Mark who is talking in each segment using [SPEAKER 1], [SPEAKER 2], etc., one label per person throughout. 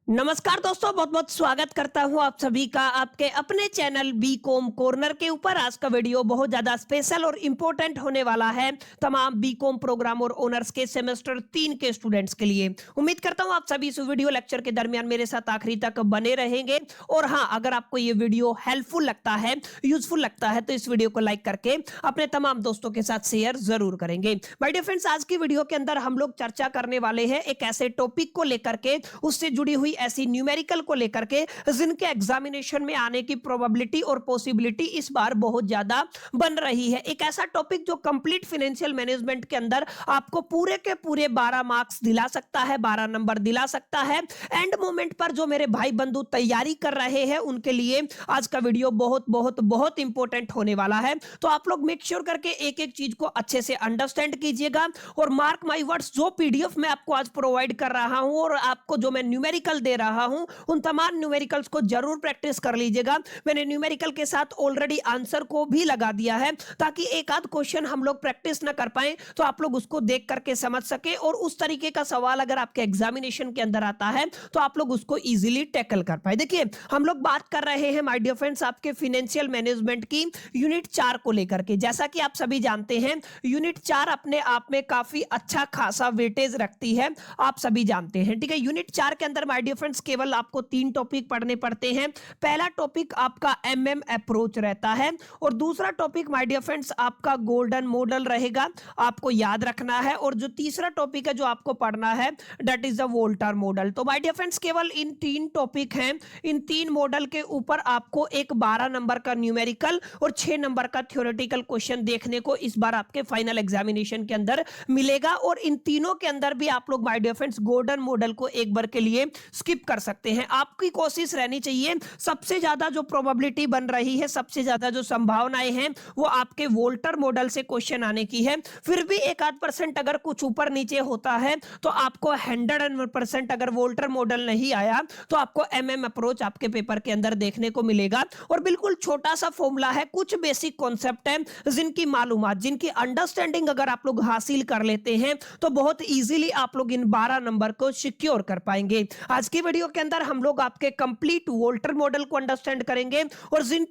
[SPEAKER 1] नमस्कार दोस्तों, बहुत बहुत स्वागत करता हूं आप सभी का आपके अपने चैनल बी कॉम कॉर्नर के ऊपर। आज का वीडियो बहुत ज्यादा स्पेशल और इम्पोर्टेंट होने वाला है तमाम बी कॉम प्रोग्राम और ऑनर्स के सेमेस्टर 3 के स्टूडेंट्स के लिए। उम्मीद करता हूं आप सभी इस वीडियो लेक्चर के दरमियान मेरे साथ आखिरी तक बने रहेंगे। और हाँ, अगर आपको ये वीडियो हेल्पफुल लगता है, यूजफुल लगता है, तो इस वीडियो को लाइक करके अपने तमाम दोस्तों के साथ शेयर जरूर करेंगे। माय डियर फ्रेंड्स, आज की वीडियो के अंदर हम लोग चर्चा करने वाले हैं एक ऐसे टॉपिक को लेकर के, उससे जुड़ी हुई ऐसी न्यूमेरिकल को लेकर के जिनके एग्जामिनेशन में आने की प्रोबेबिलिटी और पॉसिबिलिटी इस बार बहुत ज्यादा बन रही है। एक ऐसा टॉपिक जो कंप्लीट फाइनेंशियल मैनेजमेंट के अंदर आपको पूरे के पूरे 12 मार्क्स दिला सकता है, 12 नंबर दिला सकता है। एंड मोमेंट पर जो मेरे भाई बंधु तैयारी कर रहे हैं उनके लिए आज का वीडियो बहुत बहुत बहुत इंपॉर्टेंट होने वाला है। तो आप लोग मेक श्योर करके एक एक चीज को अच्छे से अंडरस्टैंड कीजिएगा। और मार्क माई वर्ड्स, जो पीडीएफ मैं आपको आज प्रोवाइड कर रहा हूं और आपको जो मैं न्यूमेरिकल दे रहा हूं, उन तमाम न्यूमेरिकल्स को जरूर प्रैक्टिस कर लीजिएगा। मैंने न्यूमेरिकल के साथ ऑलरेडी आंसर को भी लगा दिया है, ताकि एक आध क्वेश्चन हम लोग प्रैक्टिस ना कर पाए तो आप लोग उसको देख करके समझ सके, और उस तरीके का सवाल अगर आपके एग्जामिनेशन के अंदर आता है तो आप लोग उसको इजीली टैकल कर पाए। देखिए, हम लोग बात कर रहे हैं माय डियर फ्रेंड्स आपके फाइनेंशियल मैनेजमेंट की यूनिट 4 को लेकर के। जैसा कि आप सभी जानते हैं, यूनिट 4 अपने आप में काफी अच्छा खासा वेटेज रखती है, आप सभी जानते हैं। ठीक है, यूनिट 4 के अंदर माय डियर फ्रेंड्स केवल आपको 3 टॉपिक पढ़ने पड़ते हैं। पहला टॉपिक आपका एमएम अप्रोच रहता है, और दूसरा टॉपिक माय डियर फ्रेंड्स आपका गोल्डन मॉडल रहेगा, आपको याद रखना है। और जो तीसरा टॉपिक है जो आपको पढ़ना है, that is the Walter model. तो माय डियर फ्रेंड्स केवल इन 3 टॉपिक हैं, इन 3 मॉडल के ऊपर आपको एक 12 नंबर का न्यूमेरिकल और 6 नंबर का थ्योरेटिकल क्वेश्चन देखने को इस बार आपके फाइनल एग्जामिनेशन के अंदर मिलेगा। और इन तीनों के अंदर भी आप लोग my dear friends golden model को एक बार के लिए स्किप कर सकते हैं। आपकी कोशिश रहनी चाहिए, सबसे ज्यादा जो प्रोबेबिलिटी बन रही है, सबसे ज्यादा जो संभावनाएं हैं, वो आपके वोल्टर मॉडल से क्वेश्चन आने की है। फिर भी एक आध % अगर कुछ ऊपर नीचे होता है तो आपको 100% अगर वोल्टर मॉडल नहीं आया तो आपको एमएम अप्रोच आपके पेपर के अंदर देखने को मिलेगा। और बिल्कुल छोटा सा फॉर्मूला है, कुछ बेसिक कॉन्सेप्ट है, जिनकी मालूमात, जिनकी अंडरस्टैंडिंग अगर आप लोग हासिल कर लेते हैं तो बहुत इजीली आप लोग इन 12 नंबर को सिक्योर कर पाएंगे। आज की वीडियो के अंदर हम लोग आपके कंप्लीट वोल्टर मॉडल को अंडरस्टैंड करेंगे, और जिन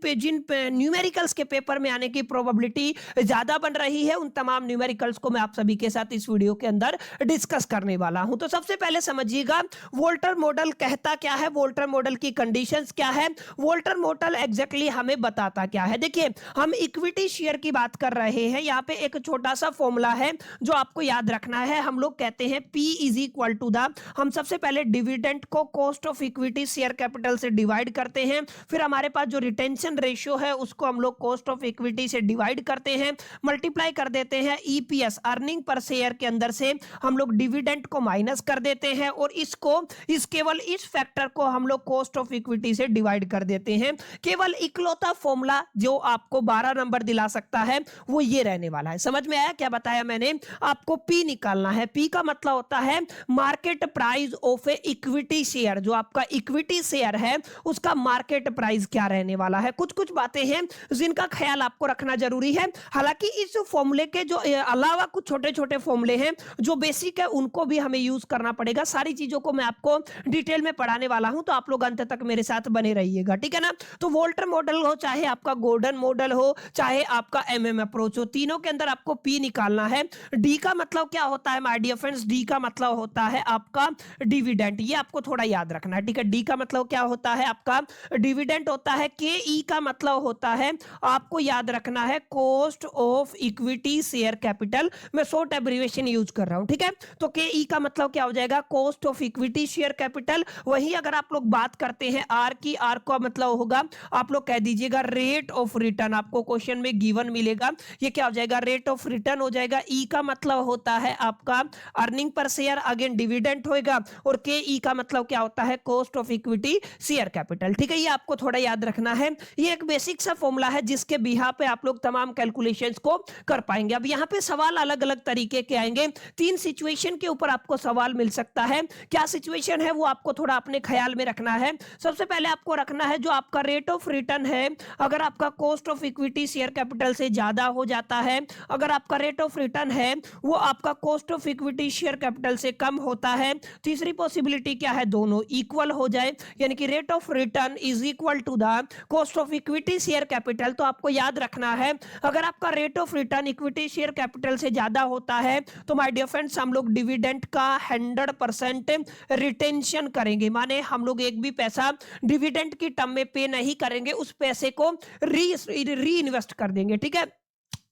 [SPEAKER 1] न्यूमेरिकल्स के पेपर में आने की प्रोबेबिलिटी ज्यादा बन रही है, उन तमाम न्यूमेरिकल्स को मैं आप सभी के साथ इस वीडियो के अंदर डिस्कस करने वाला हूं। तो सबसे पहले समझिएगा, वोल्टर मॉडल कहता क्या है, वोल्टर मॉडल की कंडीशंस क्या है, वोल्टर मॉडल एग्जैक्टली हमें बताता क्या है। देखिए, हम इक्विटी शेयर की बात कर रहे हैं। यहां पे एक छोटा सा फॉर्मूला है जो आपको याद रखना है। हम लोग कहते हैं P is equal to the, हम सबसे पहले डिविडेंड को cost of equity share capital से डिवाइड करते हैं, फिर हमारे पास जो रिटेंशन रेशियो है उसको हम लोग कॉस्ट ऑफ इक्विटी से डिवाइड करते हैं, मल्टीप्लाई कर देते हैं ईपीएस अर्निंग पर शेयर के अंदर से हम लोग डिविडेंड को माइनस कर देते हैं, और इसको केवल इस फैक्टर को हम लोग कॉस्ट ऑफ इक्विटी से डिवाइड कर देते हैं। केवल इकलौता फॉर्मूला जो आपको 12 नंबर दिला सकता है वो ये रहने वाला है। समझ में आया क्या बताया मैंने? आपको पी निकालना है। पी का मतलब होता है market price of a equity share. जो आपका इक्विटी शेयर है उसका मार्केट प्राइस क्या रहने वाला है। कुछ कुछ बातें हैं जिनका ख्याल आपको रखना जरूरी है। हालांकि इस फॉर्मूले के जो अलावा कुछ छोटे छोटे फॉर्मूले हैं जो बेसिक है, उनको भी हमें यूज करना पड़ेगा। सारी चीजों को मैं आपको डिटेल में पढ़ाने वाला हूं, तो आप लोग अंत तक मेरे साथ बने रहिएगा, ठीक है ना। तो वोल्टर मॉडल हो, चाहे आपका गोल्डन मॉडल हो, चाहे आपका एमएम अप्रोच हो, तीनों के अंदर आपको पी निकालना है। डी का मतलब क्या होता है माय डियर फ्रेंड्स? डी का मतलब होता है आपका डिविडेंड। ये आपको थोड़ा याद रखना है, ठीक है। डी का मतलब क्या होता है? आपका डिविडेंड होता है। के ई का मतलब होता है, आपको याद रखना है, cost of equity share capital. मैं शॉर्ट एब्रिविएशन यूज कर रहा हूं, ठीक है। तो के ई का मतलब क्या हो जाएगा? Cost of equity share capital. वही अगर आप लोग बात करते हैं आर की, आर का मतलब होगा, आप लोग कह दीजिएगा रेट ऑफ रिटर्न। आपको क्वेश्चन में गिवन मिलेगा, ये क्या हो जाएगा? रेट ऑफ रिटर्न हो जाएगा। ई का मतलब होता है आपका earning per share, again dividend होएगा। और के ई का मतलब क्या होता है? Cost of equity share capital, ठीक है। ये आपको थोड़ा याद रखना है। ये एक बेसिक सा फॉर्मूला है जिसके बिहाफ पे आप लोग तमाम कैलकुलेशंस को कर पाएंगे। अब यहाँ पे सवाल अलग अलग तरीके के आएंगे। 3 सिचुएशन के ऊपर आपको सवाल मिल सकता है। क्या सिचुएशन है वो आपको थोड़ा अपने ख्याल में रखना है। सबसे पहले आपको रखना है जो आपका रेट ऑफ रिटर्न है, अगर आपका cost of equity share capital से ज्यादा हो जाता है, अगर आपका रेट ऑफ रिटर्न है वो आपका cost of equity share capital से कम होता है। तीसरी पॉसिबिलिटी क्या है दोनों इक्वल हो जाए, यानी कि rate of return is equal to the cost of equity share capital. तो आपको याद रखना है, अगर आपका rate of return equity share capital से ज्यादा होता है तो माय डियर फ्रेंड्स हम लोग डिविडेंड का 100% रिटेंशन करेंगे, माने हम लोग एक भी पैसा डिविडेंड की टर्म में पे नहीं करेंगे, उस पैसे को री इन्वेस्ट कर देंगे। ठीक है,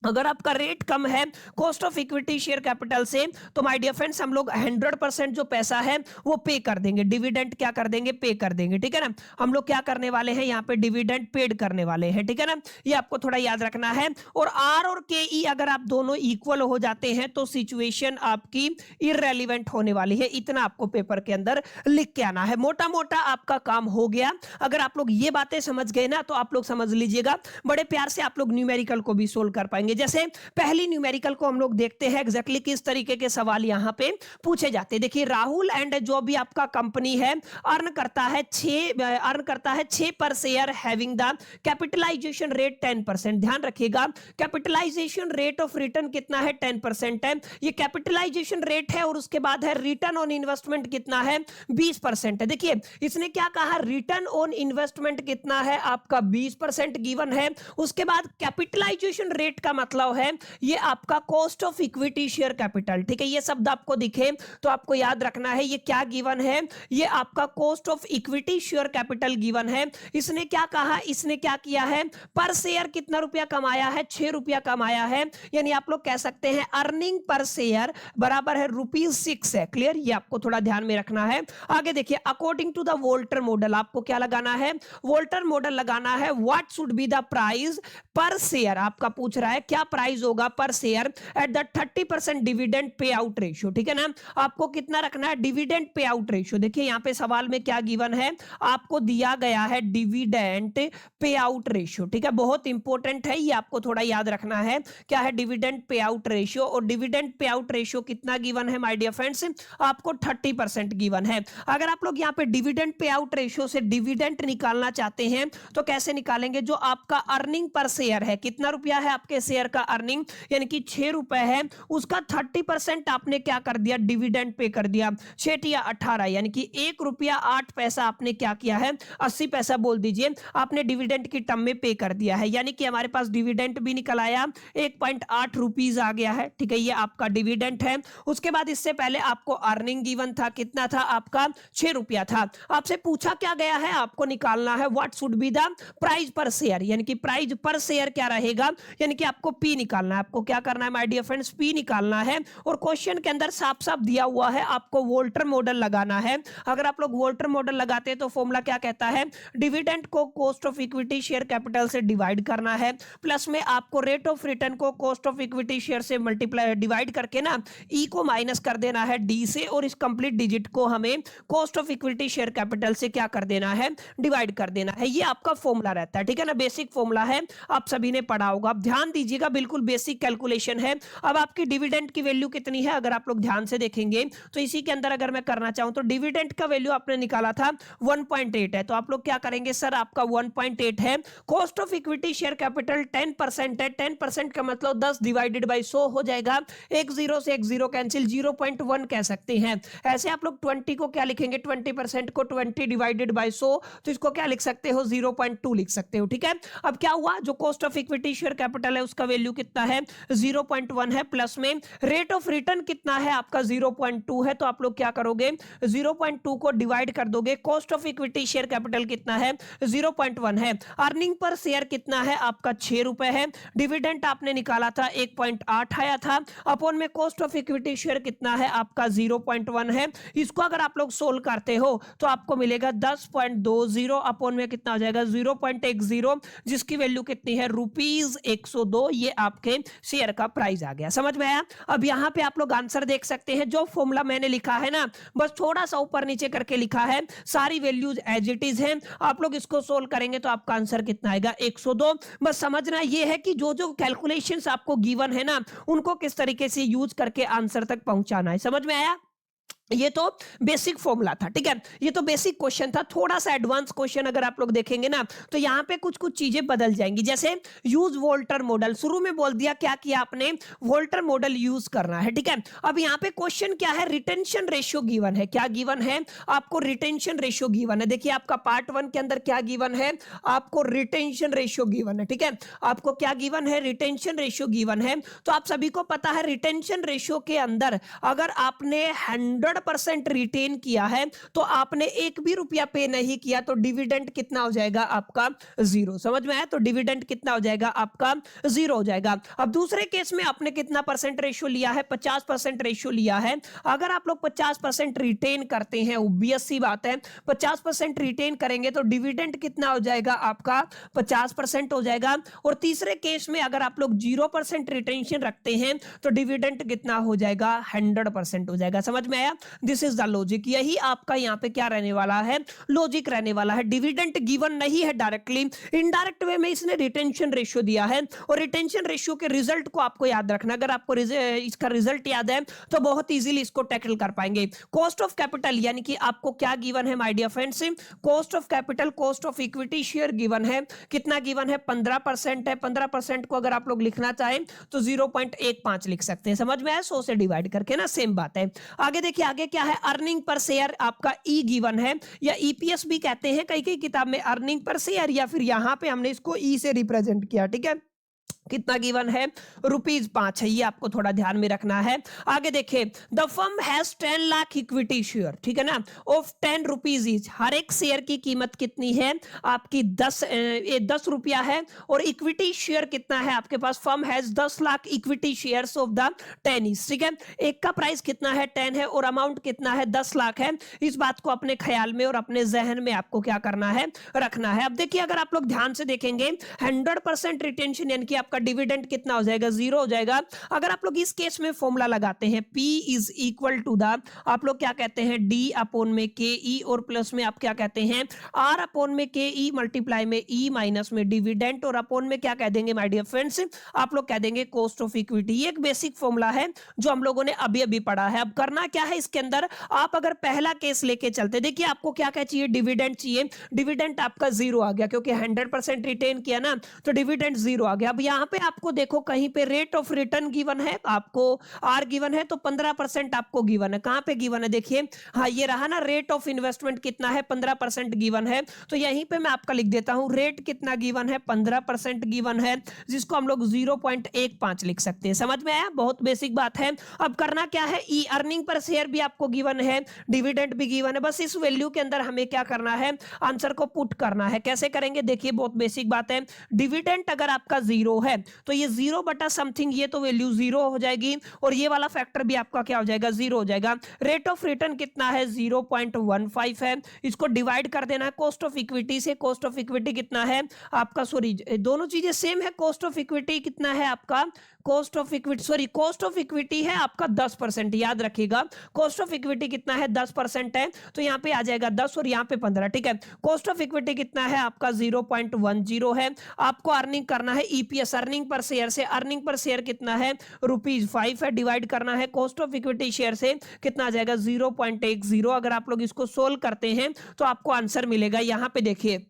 [SPEAKER 1] अगर आपका रेट कम है cost of equity share capital से तो माय डियर फ्रेंड्स हम लोग 100% जो पैसा है वो पे कर देंगे, डिविडेंड क्या कर देंगे, पे कर देंगे। ठीक है ना, हम लोग क्या करने वाले हैं, यहाँ पे डिविडेंड पेड करने वाले हैं। ठीक है ना, ये आपको थोड़ा याद रखना है। और आर और के ई अगर आप दोनों इक्वल हो जाते हैं तो सिचुएशन आपकी इररेलेवेंट होने वाली है। इतना आपको पेपर के अंदर लिख के आना है, मोटा मोटा आपका काम हो गया। अगर आप लोग ये बातें समझ गए ना तो आप लोग समझ लीजिएगा, बड़े प्यार से आप लोग न्यूमेरिकल को भी सोल्व कर पाएंगे। जैसे पहली न्यूमेरिकल को हम लोग देखते हैं एग्जैक्टली किस तरीके के सवाल यहां पे पूछे जाते हैं। देखिए, राहुल एंड जो भी आपका कंपनी है अर्न करता है 6 पर share having the capitalization rate 10%। ध्यान रखिएगा, कैपिटलाइजेशन रेट ऑफ रिटर्न कितना है, 10% है। ये कैपिटलाइजेशन रेट है और उसके बाद है रिटर्न ऑन इन्वेस्टमेंट कितना है, 20% है। देखिए, इसने क्या कहा, रिटर्न ऑन इन्वेस्टमेंट कितना है आपका 20% गिवन है। उसके बाद कैपिटलाइजेशन रेट का मतलब है ये आपका cost of equity share capital. ठीक है, ये शब्द आपको दिखे तो आपको याद रखना है ये क्या गिवन है, ये आपका cost of equity share capital given है। इसने क्या कहा, इसने क्या किया है, पर शेयर कितना रुपया कमाया है, 6 रुपया कमाया है, यानी आप लोग कह सकते हैं अर्निंग पर शेयर बराबर है ₹6 है। क्लियर, ये आपको थोड़ा ध्यान में रखना है। आगे देखिए, according to the Walter model आपको क्या लगाना है, वोल्टर मॉडल लगाना है। What should be the price per share, आपका पूछ रहा है क्या प्राइस होगा per share at the 30% dividend payout ratio. ठीक है ना, आपको कितना रखना है, डिविडेंड पे आउट रेशियो। देखिए यहां पे सवाल में क्या गिवन है, आपको दिया गया है डिविडेंड पे आउट रेशियो। ठीक है, बहुत इंपॉर्टेंट है, ये आपको थोड़ा याद रखना है क्या है, डिविडेंड पे आउट रेशियो। और डिविडेंड पे आउट रेशियो कितना गिवन है माय डियर फ्रेंड्स, आपको 30% गिवन है। अगर आप लोग यहाँ पे डिविडेंड पे आउट रेशियो से डिविडेंड निकालना चाहते हैं तो कैसे निकालेंगे, जो आपका अर्निंग पर शेयर है, कितना रुपया है आपके शेयर का अर्निंग, यानी कि 6 रुपए है, उसका 30% आपने क्या कर दिया, डिविडेंड पे कर दिया। 6 या 18 यानी कि 1 रुपया 8 पैसा आपने क्या किया है, 80 पैसा बोल दीजिए, आपने डिविडेंड की टर्म में पे कर दिया है। यानी कि हमारे पास डिविडेंड भी निकल आया, 1.8 रुपीज आ गया है। ठीक है, ये आपका डिविडेंड है। उसके बाद इससे पहले आपको अर्निंग गिवन था, कितना था आपका, 6 रुपया था। आपसे पूछा क्या गया है, आपको निकालना है what should be the price per share, यानी कि प्राइस पर शेयर क्या रहेगा, यानी कि आपको पी निकालना है। आपको क्या करना है माय डियर फ्रेंड्स, पी निकालना है। और क्वेश्चन के अंदर साफ साफ दिया हुआ है आपको वोल्टर मॉडल लगाना है। अगर आप लोग वोल्टर मॉडल लगाते हैं तो फॉर्मूला क्या कहता है, डिविडेंड को cost of equity share capital से डिवाइड करना है, प्लस में आपको रेट ऑफ रिटर्न को कॉस्ट ऑफ इक्विटी शेयर से मल्टीप्लाई डिवाइड करके ना ई को माइनस कर देना है डी से, और इस कंप्लीट डिजिट को हमें cost of equity share capital से क्या कर देना है, डिवाइड कर देना है। ये आपका फॉर्मूला रहता है। ठीक है ना, बेसिक फॉर्मूला है, आप सभी ने पढ़ा होगा। आप ध्यान दीजिएगा, बिल्कुल बेसिक कैलकुलेशन है। अब आपकी डिविडेंड की वैल्यू कितनी है, अगर आप लोग ध्यान से देखेंगे तो इसी के अंदर अगर मैं करना चाहूं तो डिविडेंड का वैल्यू आपने निकाला था 1.8 है, तो आप लोग क्या करेंगे, सर आपका 1.8 है, cost of equity share capital 10% है, 10% का मतलब 10 डिवाइडेड बाय 100 हो जाएगा। एक जीरो से एक जीरो कैंसिल, 0.1 कह सकते हैं। ऐसे आप लोग 20 को क्या लिखेंगे, 20% को 20 डिवाइडेड बाय 100, तो इसको क्या लिख सकते हो, 0.2 लिख सकते हो। ठीक है, अब क्या हुआ, जो cost of equity share capital है उसका वैल्यू कितना है, 0.1 है, प्लस में रेट ऑफ रिटर्न कितना है आपका 0.2 है, तो आप लोग क्या करोगे, 0.2 को डिवाइड कर दोगे, cost of equity share capital कितना है, 0.1 है, अर्निंग पर शेयर कितना है आपका 6 रुपए है, डिविडेंड आपने निकाला था 1.8 आया था, अपॉन में कॉस्ट ऑफ इक्विटी शेयर कितना है आपका 0.1 है। इसको अगर आप लोग सोल्व करते हो तो आपको मिलेगा 10.20, अपॉन में कितना हो जाएगा 0.10, जिसकी वैल्यू कितनी है, ₹102। ये आपके शेयर का प्राइस आ गया, समझ में आया। अब यहां पे आप लोग आंसर देख सकते हैं, जो फॉर्मूला मैंने लिखा है ना, बस थोड़ा सा ऊपर नीचे करके लिखा है, सारी वैल्यूज एज इट इज हैं। आप लोग इसको सोल्व करेंगे तो आपका आंसर कितना आएगा, 102। बस समझना ये है कि जो जो कैलकुलेशंस आपको गिवन है ना, उनको किस तरीके से यूज करके आंसर तक पहुंचाना है, समझ में आया। ये तो बेसिक फॉर्मूला था, ठीक है। ये तो बेसिक क्वेश्चन था। थोड़ा सा एडवांस क्वेश्चन अगर आप लोग देखेंगे ना तो यहाँ पे कुछ कुछ चीजें बदल जाएंगी। जैसे यूज वोल्टर मॉडल, शुरू में बोल दिया, क्या किया आपने, वोल्टर मॉडल यूज करना है, ठीक है। अब यहाँ पे क्वेश्चन क्या है, रिटेंशन रेशियो गिवन है। क्या गिवन है आपको, रिटेंशन रेशियो गिवन है। देखिए आपका पार्ट 1 के अंदर क्या गिवन है, आपको रिटेंशन रेशियो गिवन है, ठीक है। आपको क्या गिवन है, रिटेंशन रेशियो गिवन है। तो आप सभी को पता है रिटेंशन रेशियो के अंदर अगर आपने 100% रिटेन किया है तो आपने एक भी रुपया पे नहीं किया तो डिविडेंड कितना हो जाएगा आपका, जीरो। समझ में आया, तो डिविडेंड कितना हो जाएगा आपका, जीरो हो जाएगा। अब दूसरे केस में आपने कितना परसेंट रेशियो लिया है, 50% रेशियो लिया है। अगर आप लोग 50% रिटेन करते हैं, ऑब्वियस सी बात है 50% रिटेन करेंगे तो डिविडेंड कितना हो जाएगा आपका, 50% हो जाएगा। और तीसरे केस में अगर आप लोग 0% रिटेंशन रखते हैं तो डिविडेंड कितना हो जाएगा, 100% हो जाएगा। समझ में आया, दिस इज द लॉजिक। यही आपका यहाँ पे क्या रहने वाला है, लॉजिक रहने वाला है। डिविडेंड गिवन नहीं है डायरेक्टली, इनडायरेक्ट वे में इसने रिटेंशन रेशियो दिया है। और रिटेंशन रेशियो के रिजल्ट को आपको याद रखना, अगर आपको इसका रिजल्ट याद है तो बहुत इजीली इसको टैकल कर पाएंगे। कॉस्ट ऑफ कैपिटल यानी कि आपको क्या गिवन है my dear friends, cost of capital, cost of equity share given है। कितना गिवन है, 15% है। 15% को अगर आप लोग लिखना चाहें तो 0.15 लिख सकते हैं। समझ में आया, 100 से डिवाइड करके ना, सेम बात है। आगे देखिए, आगे क्या है, अर्निंग पर शेयर आपका ई गिवन है या ईपीएस भी कहते हैं कई कई किताब में, अर्निंग पर शेयर, या फिर यहां पे हमने इसको ई से रिप्रेजेंट किया, ठीक है। कितना गिवन है, ₹5 है। ये आपको थोड़ा ध्यान में रखना है। आगे देखिए, the firm has 10 lakh equity share, ठीक है ना, ऑफ 10 रुपीज ईच। हर एक शेयर की कीमत कितनी है आपकी, 10 रुपया है। और इक्विटी शेयर कितना है आपके पास, firm has 10 lakh equity shares of the 10 each, ठीक है। एक का प्राइस कितना है, 10 है, और अमाउंट कितना है, 10 लाख है। इस बात को अपने ख्याल में और अपने जहन में आपको क्या करना है, रखना है। अब देखिए, अगर आप लोग ध्यान से देखेंगे, 100% रिटेंशन यानी कि आपका डिविडेंड कितना हो जाएगा, जीरो हो जाएगा। अगर आप लोग इस केस में फॉर्मूला लगाते हैं, P is equal to the, आप लोग क्या कहते हैं, D अपॉन में KE, और प्लस में आप क्या कहते हैं, R अपॉन में KE मल्टीप्लाई में E माइनस में डिविडेंड, और अपॉन में क्या कह देंगे माय डियर फ्रेंड्स, आप लोग कह देंगे कॉस्ट ऑफ इक्विटी। ये एक बेसिक फॉर्मूला है जो हम लोगों ने अभी अभी पढ़ा है। अब करना क्या है इसके अंदर, आप अगर पहला केस लेके चलते, देखिए आपको क्या क्या चाहिए, डिविडेंड चाहिए। डिविडेंड आपका जीरो आ गया क्योंकि 100% रिटेन किया ना, तो डिविडेंड जीरो आ गया। अब यहाँ पे आपको देखो कहीं पे रेट ऑफ रिटर्न गिवन है, आपको आर गिवन है, तो 15% आपको गिवन है। कहां पे गिवन है, देखिए, हाँ ये रहा ना, रेट ऑफ इन्वेस्टमेंट कितना है, 15% गिवन है। तो यहीं पे मैं आपका लिख देता हूं, रेट कितना गिवन है, 15% गिवन है, जिसको हम लोग 0.15 लिख सकते हैं। समझ में आया, बहुत बेसिक बात है। अब करना क्या है, ई अर्निंग पर शेयर भी आपको गिवन है, डिविडेंड भी गिवन है। बस इस वैल्यू के अंदर हमें क्या करना है, आंसर को पुट करना है। कैसे करेंगे, देखिए बहुत बेसिक बात है। डिविडेंड अगर आपका जीरो है तो ये 0 बटा समथिंग, ये तो वैल्यू 0 हो जाएगी, और ये वाला फैक्टर भी आपका क्या हो जाएगा, 0 हो जाएगा। रेट ऑफ रिटर्न कितना है, 0.15 है। इसको डिवाइड कर देना है कॉस्ट ऑफ इक्विटी से। कॉस्ट ऑफ इक्विटी कितना है आपका, सॉरी दोनों चीजें सेम है। कॉस्ट ऑफ इक्विटी कितना है आपका, cost of equity, sorry cost of equity है आपका 10%, याद रखिएगा। कॉस्ट ऑफ इक्विटी कितना है, 10% है, तो यहाँ पे आ जाएगा 10 और यहाँ पे 15, ठीक है। कॉस्ट ऑफ इक्विटी कितना है आपका, 0.10 है। आपको अर्निंग करना है ईपीएस, अर्निंग पर शेयर से। अर्निंग पर शेयर कितना है, ₹5 है, डिवाइड करना है कॉस्ट ऑफ इक्विटी शेयर से, कितना आ जाएगा, 0.10। अगर आप लोग इसको सोल्व करते हैं तो आपको आंसर मिलेगा। यहाँ पे देखिए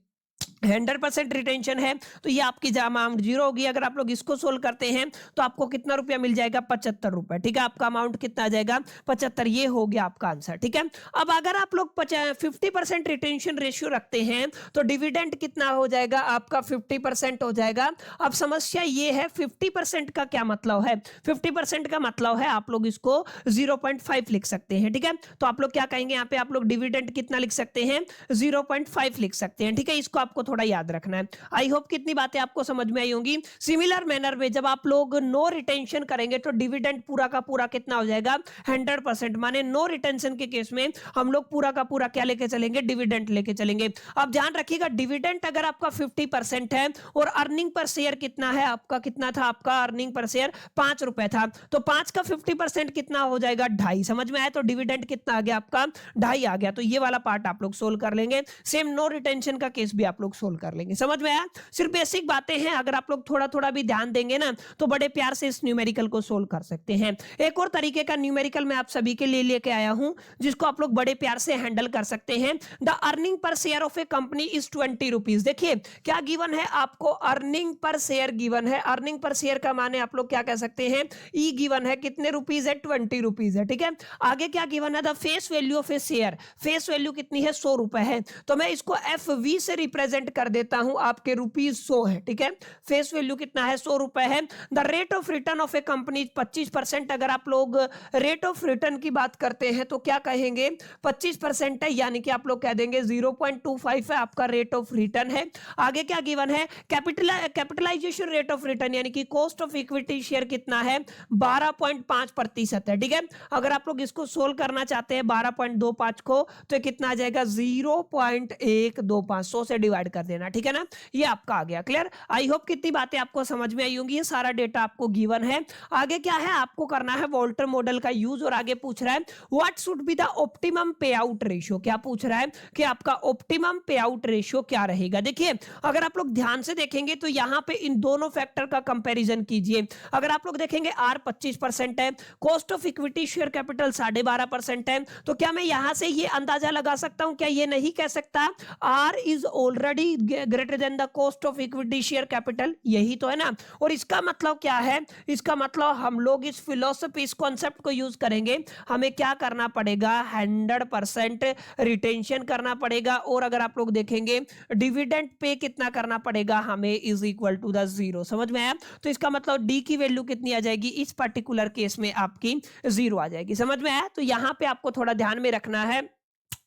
[SPEAKER 1] 100% रिटेंशन है तो ये आपकी अमाउंट जीरो होगी। अगर आप लोग इसको सोल्व करते हैं तो आपको कितना रुपया मिल जाएगा, 75 रुपए, ठीक है। आपका अमाउंट कितना आ जाएगा, 75। ये हो गया आपका आंसर, ठीक है। अब अगर आप लोग 50% रिटेंशन रेशियो रखते हैं तो डिविडेंड कितना हो जाएगा आपका, 50% हो जाएगा। अब समस्या ये है 50% का क्या मतलब है, 50% का मतलब है आप लोग इसको 0.5 लिख सकते हैं, ठीक है। तो आप लोग क्या कहेंगे, यहाँ पे आप लोग डिविडेंड कितना लिख सकते हैं, 0.5 लिख सकते हैं, ठीक है। इसको आपको थोड़ा याद रखना है। आई होप कितनी बातें आपको समझ में आई होंगी। सिमिलर मैनर में जब आप लोग नो रिटेंशन करेंगे तो डिविडेंड पूरा का पूरा कितना हो जाएगा, 100%। माने नो रिटेंशन के केस में हम लोग पूरा का पूरा क्या लेके चलेंगे, डिविडेंड लेके चलेंगे। अब ध्यान रखिएगा, डिविडेंड अगर आपका 50% है और अर्निंग पर शेयर कितना है आपका, कितना था आपका अर्निंग पर शेयर, ₹5 था, तो 5 का 50% कितना हो जाएगा, 2.5। समझ में आया, तो डिविडेंड कितना आ गया आपका, 2.5 आ गया। तो ये वाला पार्ट आप लोग सोल्व कर लेंगे। सेम नो रिटेंशन का केस भी आप लोग सोल्व कर लेंगे। समझ में आया? सिर्फ बेसिक बातें हैं, अगर आप लोग थोड़ा थोड़ा भी ध्यान देंगे ना तो बड़े प्यार से इस न्यूमेरिकल को सोल्व कर सकते हैं। एक और तरीके का न्यूमेरिकल मैं आप सभी के लिए लेके आया हूं जिसको आप लोग बड़े प्यार से हैंडल कर सकते हैं। The earning per share of A company is 20 rupees. देखिए क्या गिवन है आपको, अर्निंग पर शेयर गिवन है। अर्निंग पर शेयर का माने आप लोग क्या कह सकते हैं, ई गिवन है, कितने रुपीज है, 20 रुपीज है, ठीक है। आगे क्या गिवन है, the face value of A share, face value कितनी है, 100 रुपए है, तो मैं इसको FV से रिप्रेजेंट कर देता हूं, आपके रुपीज 100 है, ठीक है। फेस वैल्यू कितना है, 100 रुपए है। The rate of return of A company 25%। अगर आप लोग रेट ऑफ रिटर्न की बात करते हैं तो क्या कहेंगे, 25% है, यानी कि आप लोग कह देंगे 0.25 है आपका रेट ऑफ रिटर्न है। आगे क्या गिवन है, कैपिटलाइजेशन रेट ऑफ रिटर्न यानी कि कॉस्ट ऑफ इक्विटी शेयर कितना है, 12.5% है, ठीक है। अगर आप लोग इसको सोल्व करना चाहते हैं 12.25 को तो कितना आ जाएगा, 0.125, 100 से डिवाइड कर देना, ठीक है ना। ये आपका आ गया क्लियर। आई होप कितनी बातें आपको समझ में आई होंगी। ये सारा डेटा आपको गिवन है। आगे क्या है, आपको करना है वोल्टर मॉडल का यूज, और आगे पूछ रहा है what should be the optimum पे आउट रेशियो। क्या पूछ रहा है कि आपका ऑप्टिमम पे आउट रेशियो क्या रहेगा। देखिए अगर आप लोग ध्यान से देखेंगे तो यहां पे इन दोनों फैक्टर का कंपैरिजन कीजिए। अगर आप लोग देखेंगे आर 25% है, cost of equity share capital 12.5% है, तो क्या मैं यहां से ये अंदाजा लगा सकता हूं, क्या ये नहीं कह सकता R is already greater than the cost of equity share capital, यही तो है ना। और इसका मतलब क्या है, इसका मतलब हम लोग इस फिलोसफी, इस कॉन्सेप्ट को यूज करेंगे, हमें क्या करना पड़ेगा, 100% रिटेंशन करना पड़ेगा। और अगर आप लोग देखेंगे डिविडेंड पे कितना करना पड़ेगा हमें, इज इक्वल टू द 0। समझ में आया? तो इसका मतलब डी की वैल्यू कितनी आ जाएगी, इस पर्टिकुलर केस में आपकी 0 आ जाएगी। समझ में आया? तो यहां पे आपको थोड़ा ध्यान में रखना है।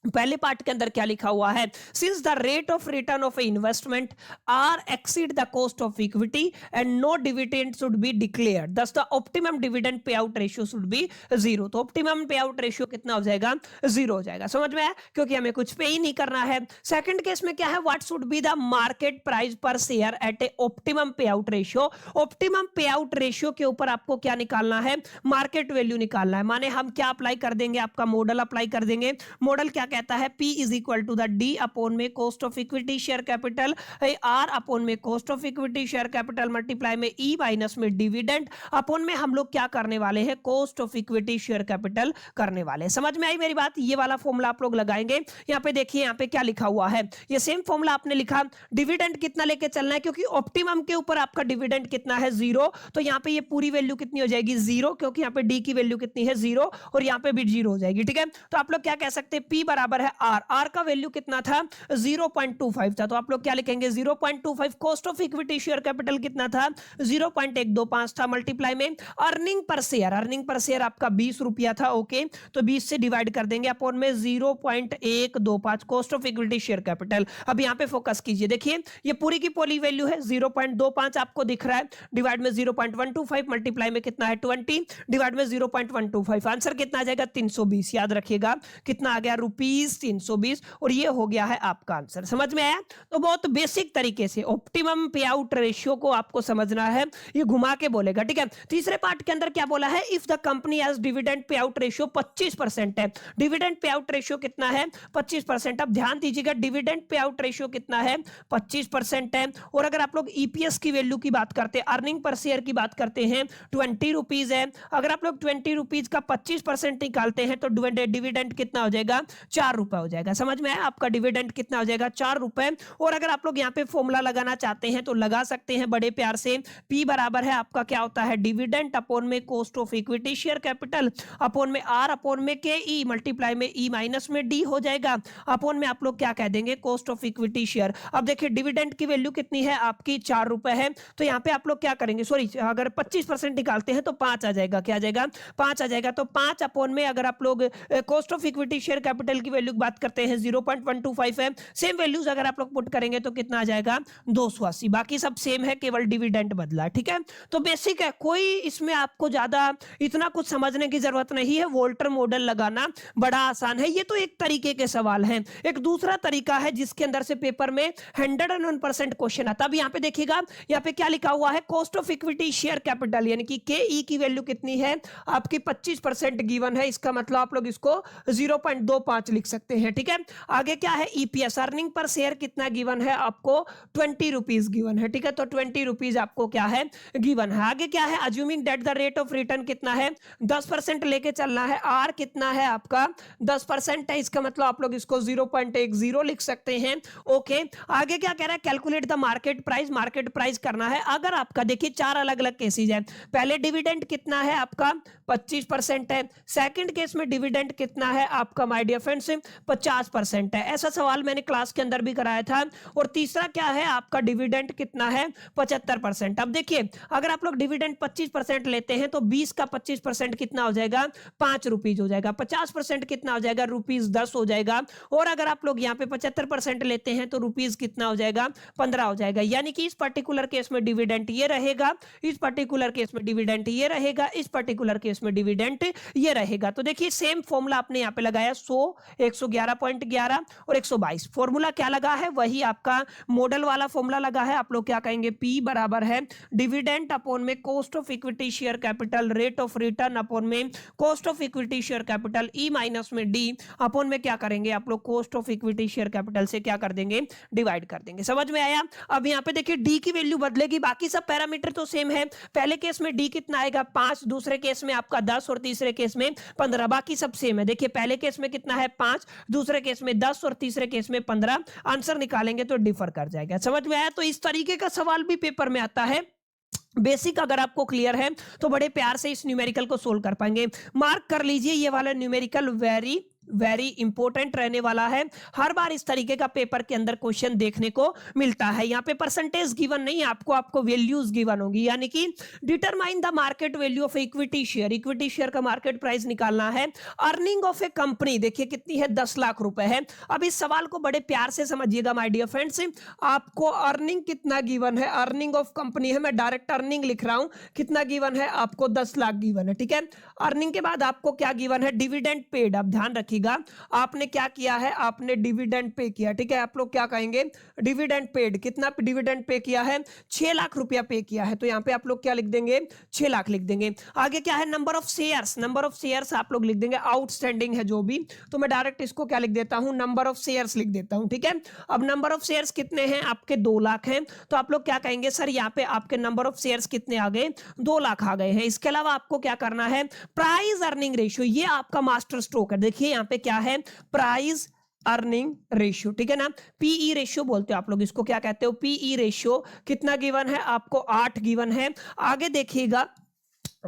[SPEAKER 1] पहले पार्ट के अंदर क्या लिखा हुआ है, since the rate of return of investment R exceed the cost of equity and no dividend should be declared, thus the optimum dividend payout ratio should be 0। तो ऑप्टिमम पे आउट रेशियो कितना हो जाएगा, 0 हो जाएगा। समझ में आया? क्योंकि हमें कुछ पे ही नहीं करना है। सेकंड केस में क्या है, what should be the market price per share eight A optimum पे आउट रेशियो। ऑप्टिमम पे आउट रेशियो के ऊपर आपको क्या निकालना है, मार्केट वैल्यू निकालना है। माने हम क्या अप्लाई कर देंगे, आपका मॉडल अप्लाई कर देंगे। मॉडल क्या कहता है, P is equal to the D upon में cost of equity share capital, R upon में cost of equity share capital multiply में E माइनस में डिविडेंड अपॉन में हम लोग क्या करने वाले हैं, cost of equity share capital करने वाले हैं। समझ में आई मेरी बात? ये वाला फॉर्मूला आप लोग लगाएंगे। यहाँ पे देखिए, यहाँ पे क्या लिखा हुआ है, ये सेम फॉर्मूला आपने लिखा, डिविडेंड कितना लेके चलना है, क्योंकि ऑप्टिमम के ऊपर आपका डिविडेंड कितना है, 0। तो यहाँ पे ये पूरी वैल्यू कितनी हो जाएगी, 0, क्योंकि यहाँ पे डी की वैल्यू कितनी है, 0, और यहाँ पे भी 0 हो जाएगी। ठीक है, तो आप लोग क्या कह सकते हैं, P बराबर है R। R का वैल्यू कितना था, 0.25 था, तो आप लोग क्या लिखेंगे, 0.25। Cost of equity share capital कितना था, 0.125 था, मल्टीप्लाई में earning per share, earning per share आपका 20 रुपया था। ओके, तो 20 से डिवाइड कर देंगे अपॉन में 0.125 cost of equity share capital. अब यहाँ पे फोकस कीजिए, देखिए ये पूरी की पूरी वैल्यू है 0.25 आपको दिख रहा है, डिवाइड में 0.125, मल्टीप्लाई में कितना है 20, डिवाइड में 0.125, आंसर कितना आ जाएगा 320। याद रखिएगा कितना आ गया, रुपीज 320, और ये हो गया है आपका आंसर। समझ में आया? तो बहुत बेसिक तरीके से ऑप्टिमम पे आउट रेशियो को आपको समझना है, ये घुमा के बोलेगा। ठीक है, तीसरे पार्ट के अंदर क्या बोला है, if the company has dividend payout ratio 25% है, डिविडेंड पे आउट रेशियो कितना है, 25%। अब ध्यान दीजिएगा, डिविडेंड पे आउट रेशियो कितना है, 25% है। और अगर आप लोग ईपीएस की वैल्यू की बात करते हैं, अर्निंग पर शेयर की बात करते हैं, 20 रुपीज है। अगर आप लोग 20 रुपीज का 25% निकालते हैं तो डिविडेंड कितना हो जाएगा, 4 रुपए हो जाएगा। समझ में आया? आपका डिविडेंड कितना हो जाएगा, 4 रुपए। और अगर आप लोग यहाँ पे फॉर्मूला लगाना चाहते हैं तो लगा सकते हैं बड़े प्यार से, P बराबर है आपका क्या होता है, डिविडेंड अपॉन में cost of equity share capital upon में R अपॉन में के E मल्टीप्लाई में E माइनस में D हो जाएगा, अपॉन में आप लोग क्या कह देंगे, कॉस्ट ऑफ इक्विटी शेयर। अब देखिए डिविडेंड की वैल्यू कितनी है आपकी, 4 रुपए है, तो यहाँ पे आप लोग क्या करेंगे, सॉरी अगर 25% निकालते हैं तो 5 आ जाएगा, क्या आ जाएगा, 5 आ जाएगा। तो 5 अपॉन में अगर आप लोग cost of equity share capital की वैल्यू बात करते हैं 0.125 है, सेम वैल्यूज अगर आप लोग पुट करेंगे तो कितना आ जाएगा, 280। बाकी सब सेम है, केवल डिविडेंड बदला। ठीक है, तो बेसिक है, कोई इसमें आपको ज्यादा इतना कुछ समझने की जरूरत नहीं है, वोल्टर मॉडल लगाना बड़ा आसान है। ये तो एक तरीके के सवाल हैं। एक दूसरा तरीका है जिसके अंदर से पेपर में 101% क्वेश्चन आता है। अब यहाँ पे देखिएगा, यहाँ पे क्या लिखा हुआ है, cost of equity share capital यानी कि के ई की वैल्यू कितनी है आपकी, 25% गिवन है। इसका मतलब आप लोग इसको 0.25 लिख सकते हैं, ठीक है। आगे क्या है, ईपीएस अर्निंग पर शेयर कितना गिवन है आपको, 20 रुपीज गिवन है, ठीक है। तो 20 रुपीज आपको क्या है, गिवन है। आगे क्या है, assuming that the rate of return कितना है, 10% लेके चलना है। आर कितना है आपका, 10% है, इसका मतलब आप लोग इसको 0.10 लिख सकते हैं। ओके, आगे क्या कह रहा है, calculate the market price, market price करना है। अगर आपका देखिए 4 अलग अलग केसेज है। पहले डिविडेंड कितना है आपका, 25% है। सेकंड केस में डिविडेंड कितना है आपका माय डियर फ्रेंड्स, 50% है। ऐसा सवाल मैंने क्लास के अंदर भी कराया था। और तीसरा क्या है आपका, डिविडेंड कितना है, 75%। अब देखिए अगर आप लोग डिविडेंड 25% लेते हैं तो 20 का 25% कितना हो जाएगा, 5 रुपीज हो जाएगा। 50% कितना हो जाएगा, ₹10 हो जाएगा। और अगर आप लोग यहाँ पे 75% लेते हैं तो रुपीज कितना हो जाएगा, 15 हो जाएगा। यानी कि इस पर्टिकुलर केस में डिविडेंड ये रहेगा, इस पर्टिकुलर केस में डिविडेंड ये रहेगा, इस पर्टिकुलर केस में डिविडेंड ये रहेगा। तो देखिए सेम फॉर्मूला आपने यहाँ पे लगाया, 100, 111.11 और 122। फॉर्मूला क्या लगा है, वही आपका मॉडल वाला फॉर्मूला लगा है। आप लोग क्या कहेंगे, P बराबर है डिविडेंड अपॉन में cost of equity share capital, rate of return upon में cost of equity share capital, E minus में D अपॉन में क्या करेंगे आप लोग, cost of equity share capital से क्या कर देंगे, डिवाइड कर देंगे। समझ में आया। अब यहाँ पे देखिए D की वैल्यू बदलेगी, बाकी सब पैरामीटर तो सेम है। पहले केस में D कितना आएगा, 5, दूसरे केस में आपका 10 और तीसरे केस में 15। बाकी सब सेम है। देखिए पहले केस में कितना है, 5, दूसरे केस में 10 और तीसरे केस में 15। आंसर निकालेंगे तो डिफर कर जाएगा। समझ में आया। तो इस तरीके का सवाल भी पेपर में आता है। बेसिक अगर आपको क्लियर है तो बड़े प्यार से इस न्यूमेरिकल को सोल्व कर पाएंगे। मार्क कर लीजिए, ये वाला न्यूमेरिकल वेरी वेरी इंपॉर्टेंट रहने वाला है। हर बार इस तरीके का पेपर के अंदर क्वेश्चन देखने को मिलता है। यहाँ पे परसेंटेज गिवन नहीं, आपको वैल्यूज गिवन होगी। यानी कि determine the market value of equity share, equity share का मार्केट प्राइस निकालना है। अर्निंग ऑफ ए कंपनी देखिए कितनी है, 10 लाख रुपए है। अब इस सवाल को बड़े प्यार से समझिएगा माय डियर फ्रेंड्स। आपको अर्निंग कितना गिवन है, अर्निंग ऑफ कंपनी है, मैं डायरेक्ट अर्निंग लिख रहा हूं। कितना गिवन है आपको, 10 लाख गिवन है, ठीक है। अर्निंग के बाद आपको क्या गिवन है, डिविडेंड पेड। अब ध्यान रखिएगा, आपने क्या किया है, आपने डिविडेंड पे किया, ठीक है। आप लोग क्या कहेंगे, डिविडेंड पेड। कितना डिविडेंड पे किया है, 6 लाख रुपया पे किया है। तो यहाँ पे आप लोग क्या लिख देंगे, 6 लाख लिख देंगे। आगे क्या है, number of shares, number of shares आप लोग लिख देंगे, आउटस्टैंडिंग है जो भी। तो मैं डायरेक्ट इसको क्या लिख देता हूं, नंबर ऑफ शेयर्स लिख देता हूं, ठीक है। अब नंबर ऑफ शेयर्स कितने हैं आपके, 2 लाख हैं। तो आप लोग क्या कहेंगे, सर यहाँ पे आपके नंबर ऑफ शेयर्स कितने आ गए, 2 लाख आ गए हैं। इसके अलावा आपको क्या करना है, प्राइस अर्निंग रेशियो, ये आपका मास्टर स्ट्रोक है। देखिए यहाँ पे क्या है, प्राइस अर्निंग रेशियो, ठीक है ना। पीई रेशियो बोलते हो आप लोग इसको, क्या कहते हो, पीई रेशियो। कितना गिवन है आपको, 8 गिवन है। आगे देखिएगा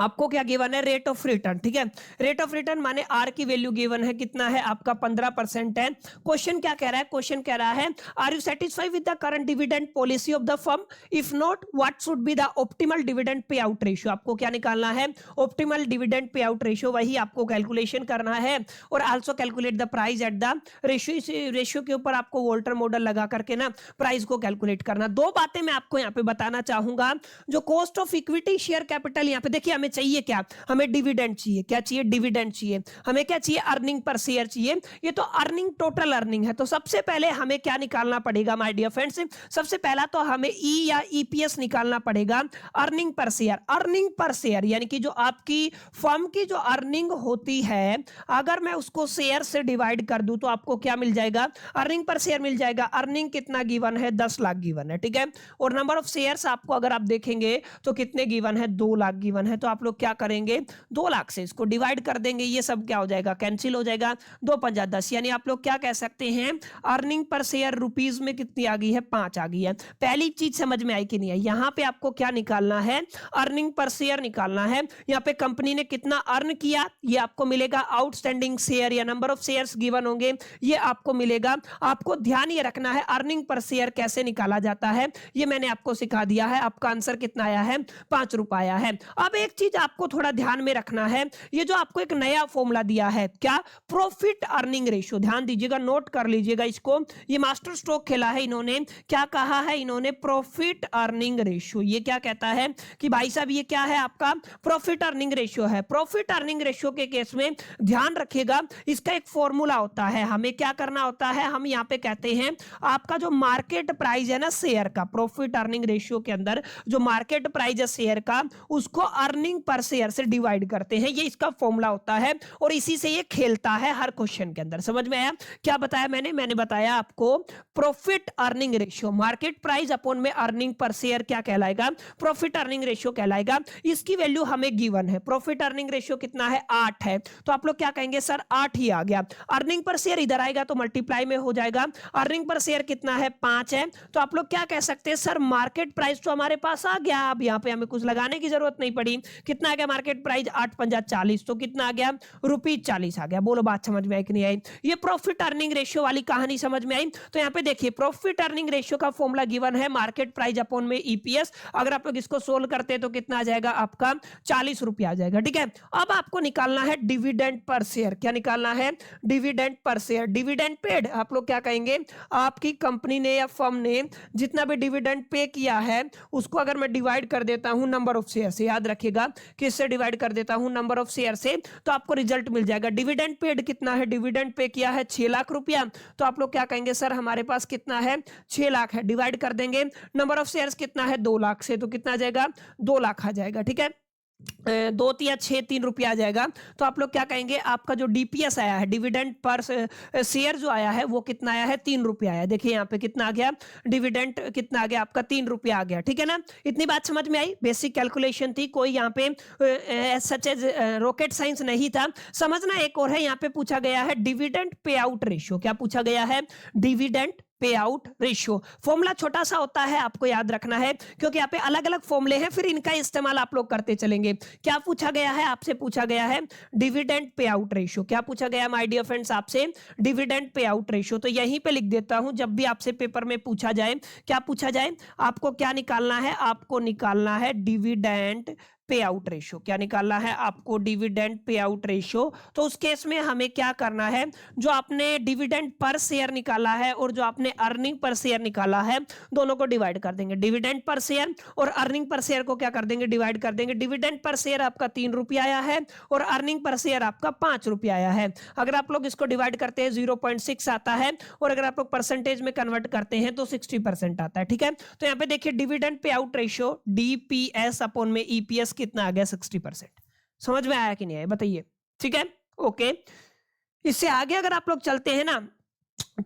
[SPEAKER 1] आपको क्या गिवन है, रेट ऑफ रिटर्न, ठीक है। रेट ऑफ रिटर्न माने आर की वैल्यू गिवन है, कितना है आपका, 15% है। क्वेश्चन क्या कह रहा है, क्वेश्चन कह रहा है are you satisfied with the current dividend policy of the firm, if not what should be the optimal dividend payout ratio. आपको क्या निकालना है, optimal dividend payout ratio, वही आपको कैलकुलेशन करना है। और also calculate the price at the ratio, इस रेशियो के ऊपर आपको वोल्टर मॉडल लगा करके ना प्राइस को कैलकुलेट करना। 2 बातें मैं आपको यहाँ पे बताना चाहूंगा। जो cost of equity share capital, यहाँ पे देखिए हमें चाहिए क्या, हमें डिविडेंड चाहिए। क्या चाहिए, डिविडेंड चाहिए। हमें क्या चाहिए, अर्निंग पर शेयर चाहिए। ये तो अर्निंग टोटल अर्निंग है। तो सबसे पहले हमें क्या निकालना पड़ेगा माय डियर फ्रेंड्स, सबसे पहला तो हमें ई या ईपीएस निकालना पड़ेगा, earning per share. Earning per share यानी कि जो आपकी फर्म की जो अर्निंग होती है, अगर मैं उसको शेयर से डिवाइड कर दूं तो आपको क्या मिल जाएगा, अर्निंग पर शेयर मिल जाएगा। अर्निंग कितना गिवन है, 10 लाख गिवन है, ठीक है। और नंबर ऑफ शेयर्स आपको अगर आप देखेंगे तो कितने गिवन है, 2 लाख गिवन है। तो आप लोग क्या करेंगे, 2 लाख से इसको डिवाइड कर देंगे, ये सब क्या हो जाएगा, कैंसिल हो जाएगा। 2 पंजा 10, यानी आप लोग क्या कह सकते हैं, अर्निंग पर शेयर रुपीज में कितनी आ गई है, 5 आ गई है। पहली चीज समझ में आई कि नहीं है, यहां पे आपको क्या निकालना है, अर्निंग पर शेयर निकालना है। यहां पे कंपनी ने कितना अर्न किया, ये आपको मिलेगा। आउटस्टैंडिंग शेयर या नंबर ऑफ शेयर्स गिवन होंगे, ये आपको मिलेगा। आपको ध्यान ये रखना है अर्निंग पर शेयर कैसे निकाला जाता है, ये मैंने आपको सिखा दिया है। आपका आंसर कितना आया है, 5 रुपया आया है। अब एक चीज आपको थोड़ा ध्यान में रखना है, ये जो आपको एक नया फॉर्मूला दिया है, क्या, प्रॉफिट अर्निंग रेशियो। ध्यान दीजिएगा, नोट कर लीजिएगा इसको। ये मास्टर स्ट्रोक खेला है इन्होंने, क्या कहा है इन्होंने, प्रॉफिट अर्निंग रेशियो। ये क्या कहता है कि भाई साहब ये क्या है आपका, प्रॉफिट अर्निंग रेशियो है। प्रॉफिट अर्निंग रेशियो के केस में ध्यान रखिएगा, इसका एक फॉर्मूला होता है। हमें क्या करना होता है, हम यहाँ पे कहते हैं आपका जो मार्केट प्राइस है ना शेयर का, प्रॉफिट अर्निंग रेशियो के अंदर जो मार्केट प्राइस है शेयर का, उसको अर्निंग अर्निंग पर शेयर से डिवाइड करते हैं, ये इसका फॉर्मूला होता है और इसी से ये खेलता है हर क्वेश्चन के अंदर। समझ में आया? क्या बताया मैंने बताया आपको profit earning ratio, market price upon में अर्निंग पर शेयर क्या कहलाएगा? प्रॉफिट अर्निंग रेशियो कहलाएगा। इसकी वैल्यू हमें गिवन है, प्रॉफिट अर्निंग रेशियो कितना है? 8 है। तो आप लोग क्या कहेंगे? सर 8 ही आ गया। अर्निंग पर शेयर इधर आएगा तो मल्टीप्लाई में हो जाएगा। अर्निंग पर शेयर कितना है? 5 है। तो आप लोग क्या कह सकते हैं? सर मार्केट प्राइस तो हमारे पास आ गया, अब यहां पे हमें कुछ लगाने की जरूरत नहीं पड़ी। कितना आ गया मार्केट प्राइस? 8 पंजा 40, तो कितना आ गया? ₹40 आ गया। बोलो बात समझ में आई कि नहीं आई? ये प्रॉफिट अर्निंग रेशियो वाली कहानी समझ में आई? तो यहां पे देखिए प्रॉफिट अर्निंग रेशियो का फॉर्मूला गिवन है, मार्केट प्राइस अपॉन में ईपीएस। अगर आप लोग इसको सोल्व करते हैं तो कितना आ जाएगा आपका? ₹40 आ जाएगा। ठीक है, अब आपको निकालना है डिविडेंड पर शेयर। क्या निकालना है? Dividend per share. Dividend paid, आप लोग क्या कहेंगे? आपकी कंपनी ने या फर्म ने जितना भी डिविडेंड पे किया है उसको अगर मैं डिवाइड कर देता हूं नंबर ऑफ शेयर से, याद रखिएगा किससे डिवाइड कर देता हूं? नंबर ऑफ शेयर से, तो आपको रिजल्ट मिल जाएगा। डिविडेंड पेड कितना है? डिविडेंड पे किया है 6 लाख रुपया, तो आप लोग क्या कहेंगे? सर हमारे पास कितना है? 6 लाख है। डिवाइड कर देंगे नंबर ऑफ शेयर्स कितना है? 2 लाख से, तो कितना आ जाएगा? 2 लाख आ जाएगा। ठीक है, 2 या 6 ₹3 आ जाएगा। तो आप लोग क्या कहेंगे? आपका जो डीपीएस आया है, डिविडेंड पर शेयर जो आया है वो कितना आया है? ₹3 आया है। देखिए यहाँ पे कितना आ गया? डिविडेंड कितना आ गया आपका? ₹3 आ गया। ठीक है ना, इतनी बात समझ में आई? बेसिक कैलकुलेशन थी, कोई यहाँ पे सच एज रॉकेट साइंस नहीं था। समझना एक और है, यहाँ पे पूछा गया है डिविडेंड पे आउट रेशियो। क्या पूछा गया है? Dividend payout ratio. Formula छोटा सा होता है, आपको याद रखना है, क्योंकि यहाँ पे अलग अलग फॉर्मूले हैं, फिर इनका इस्तेमाल आप लोग करते चलेंगे। क्या पूछा गया है? आपसे पूछा गया है डिविडेंड पे आउट रेशियो। क्या पूछा गया माय डियर फ्रेंड्स? आपसे डिविडेंड पे आउट रेशियो। तो यहीं पे लिख देता हूं, जब भी आपसे पेपर में पूछा जाए, क्या पूछा जाए? आपको क्या निकालना है? आपको निकालना है डिविडेंड पे आउट रेशियो। क्या निकालना है आपको? Dividend payout ratio. तो उस केस में हमें क्या करना है? जो आपने डिविडेंड पर शेयर निकाला है और जो आपने अर्निंग पर शेयर निकाला है, दोनों को डिवाइड कर देंगे। डिविडेंड पर शेयर और अर्निंग पर शेयर को क्या कर देंगे? डिवाइड कर देंगे। डिविडेंड पर शेयर आपका ₹3 आया है और अर्निंग पर शेयर आपका ₹5 आया है। अगर आप लोग इसको डिवाइड करते हैं 0.6 आता है, और अगर आप लोग परसेंटेज में कन्वर्ट करते हैं तो 60% आता है। ठीक है, तो यहाँ पे देखिए dividend payout ratio DPS upon में ईपीएस कितना आ गया? 60%। समझ में आया कि नहीं आया? बताइए। ठीक है, ओके। इससे आगे अगर आप लोग चलते हैं ना,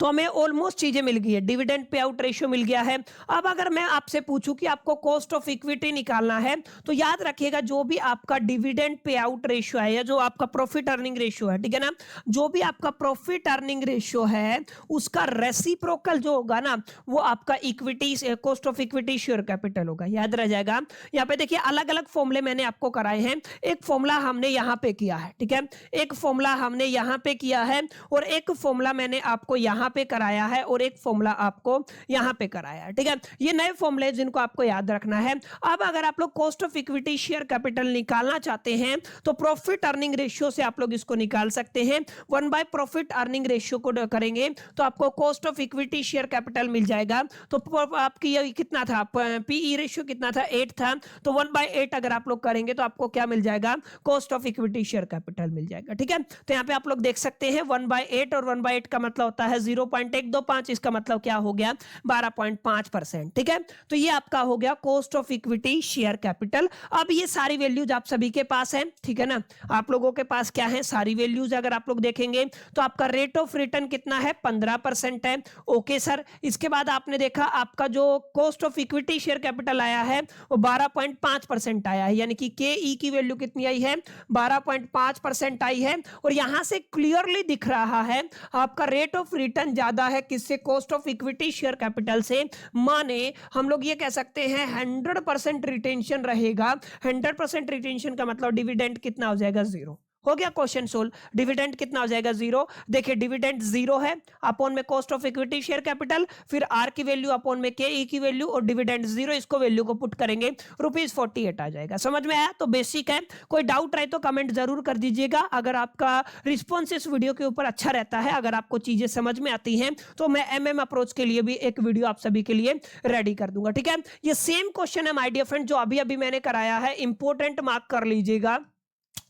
[SPEAKER 1] तो हमें ऑलमोस्ट चीजें मिल गई है। डिविडेंड पे आउट रेशियो मिल गया है। अब अगर मैं आपसे पूछूं कि आपको कॉस्ट ऑफ इक्विटी निकालना है, तो याद रखिएगा जो भी आपका डिविडेंड पे आउट रेशियो है या जो आपका प्रॉफिट अर्निंग रेशियो है, ठीक है ना, जो भी आपका प्रॉफिट अर्निंग रेशियो है उसका रेसिप्रोकल जो होगा ना, वो आपका equity cost of equity share capital होगा। याद रह जाएगा। यहाँ पे देखिए अलग अलग फॉर्मूले मैंने आपको कराए हैं। एक फॉर्मूला हमने यहाँ पे किया है, ठीक है, एक फॉर्मूला हमने यहाँ पे किया है, और एक फॉर्मूला मैंने आपको यहाँ पे कराया है, और एक फॉर्मूला आपको यहां पे कराया है। ठीक है, ये नए फॉर्मूले जिनको आपको याद रखना है। अब अगर आप लोग cost of equity share capital निकालना चाहते हैं तो प्रॉफिट अर्निंग रेशियो से आप लोग इसको निकाल सकते हैं। 1/, प्रॉफिट अर्निंग रेशियो को करेंगे तो आपको cost of equity share capital मिल जाएगा। तो आपकी ये कितना था? पीई रेशियो कितना था? 8 था। तो 1/8 अगर आप लोग करेंगे तो आपको क्या मिल जाएगा? Cost of equity share capital मिल जाएगा। ठीक है, तो यहाँ पे आप लोग देख सकते हैं 1/8, और 1/8 का मतलब होता है 0.125, इसका मतलब क्या हो गया? 12.5%। ठीक है, तो ये आपका हो गया cost of equity share capital. अब ये सारी वैल्यूज आप सभी के पास है, ठीक है ना, आप लोगों के पास क्या है? सारी वैल्यूज अगर आप लोग देखेंगे तो आपका रेट ऑफ रिटर्न कितना है? 15% है। ओके सर, इसके बाद आपने देखा आपका जो cost of equity share capital आया है वो 12.5% आया है, यानी कि के ई की वैल्यू कितनी आई है? 12.5% आई है। और यहां से क्लियरली दिख रहा है आपका रेट ऑफ रिटर्न ज्यादा है किससे? Cost of equity share capital से। माने हम लोग ये कह सकते हैं 100% रिटेंशन रहेगा। 100% रिटेंशन का मतलब डिविडेंड कितना हो जाएगा? 0। हो गया क्वेश्चन सोल्व। डिविडेंड कितना हो जाएगा? 0। देखिए डिविडेंड 0 है, अपॉन में cost of equity share capital, फिर आर की वैल्यू अपॉन में के ई की वैल्यू, और डिविडेंड 0, इसको वैल्यू को पुट करेंगे ₹48 आ जाएगा। समझ में आया? तो बेसिक है। कोई डाउट रहे तो कमेंट जरूर कर दीजिएगा। अगर आपका रिस्पॉन्स इस वीडियो के ऊपर अच्छा रहता है, अगर आपको चीजें समझ में आती हैं, तो मैं MM अप्रोच के लिए भी एक वीडियो आप सभी के लिए रेडी कर दूंगा। ठीक है, ये सेम क्वेश्चन है माय डियर फ्रेंड जो अभी अभी मैंने कराया है, इंपॉर्टेंट मार्क कर लीजिएगा।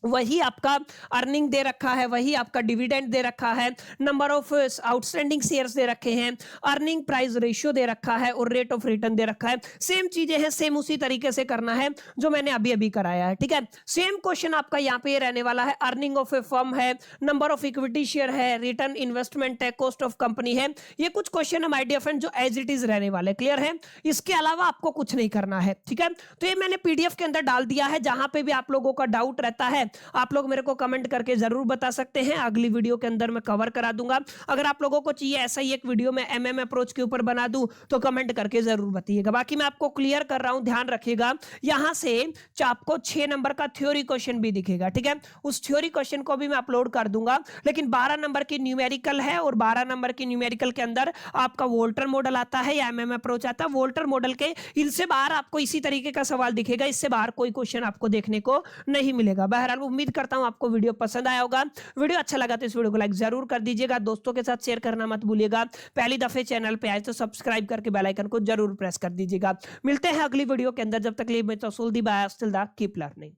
[SPEAKER 1] वही आपका अर्निंग दे रखा है, वही आपका डिविडेंड दे रखा है, नंबर ऑफ आउटस्टैंडिंग शेयर्स दे रखे हैं, अर्निंग प्राइस रेशियो दे रखा है और रेट ऑफ रिटर्न दे रखा है। सेम चीजें हैं, सेम उसी तरीके से करना है जो मैंने अभी अभी कराया है। ठीक है, सेम क्वेश्चन आपका यहाँ पे रहने वाला है। अर्निंग ऑफ ए फर्म है, नंबर ऑफ इक्विटी शेयर है, रिटर्न इन्वेस्टमेंट है, कॉस्ट ऑफ कंपनी है। ये कुछ क्वेश्चन है माय डियर फ्रेंड जो एज इट इज रहने वाले। क्लियर है, इसके अलावा आपको कुछ नहीं करना है। ठीक है, तो ये मैंने पीडीएफ के अंदर डाल दिया है। जहां पे भी आप लोगों का डाउट रहता है आप लोग मेरे को कमेंट करके जरूर बता सकते हैं, अगली वीडियो के अंदर मैं कवर करा दूंगा। अगर आप लोगों को चाहिए ऐसा ही एक वीडियो मैं एमएम अप्रोच के ऊपर बना दूं तो कमेंट करके जरूर बताइएगा। बाकी मैं आपको क्लियर कर रहा हूं, ध्यान रखिएगा। यहां से आपको 6 नंबर का थ्योरी क्वेश्चन भी दिखेगा। ठीक है, उस थ्योरी क्वेश्चन को भी मैं अपलोड कर दूंगा, लेकिन 12 नंबर की न्यूमेरिकल है और 12 नंबर की न्यूमेरिकल के अंदर आपका वोल्टर मॉडल आता है या एमएम अप्रोच आता है। वोल्टर मॉडल के इनसे बाहर आपको इसी तरीके का सवाल दिखेगा, इससे बाहर कोई क्वेश्चन आपको देखने को नहीं मिलेगा। बहरहाल उम्मीद करता हूं आपको वीडियो पसंद आया होगा। वीडियो अच्छा लगा तो इस वीडियो को लाइक जरूर कर दीजिएगा, दोस्तों के साथ शेयर करना मत भूलिएगा। पहली दफे चैनल पे आए तो सब्सक्राइब करके बेल आइकन को जरूर प्रेस कर दीजिएगा। मिलते हैं अगली वीडियो के अंदर, जब तक के लिए मैं तो कीप लर्निंग।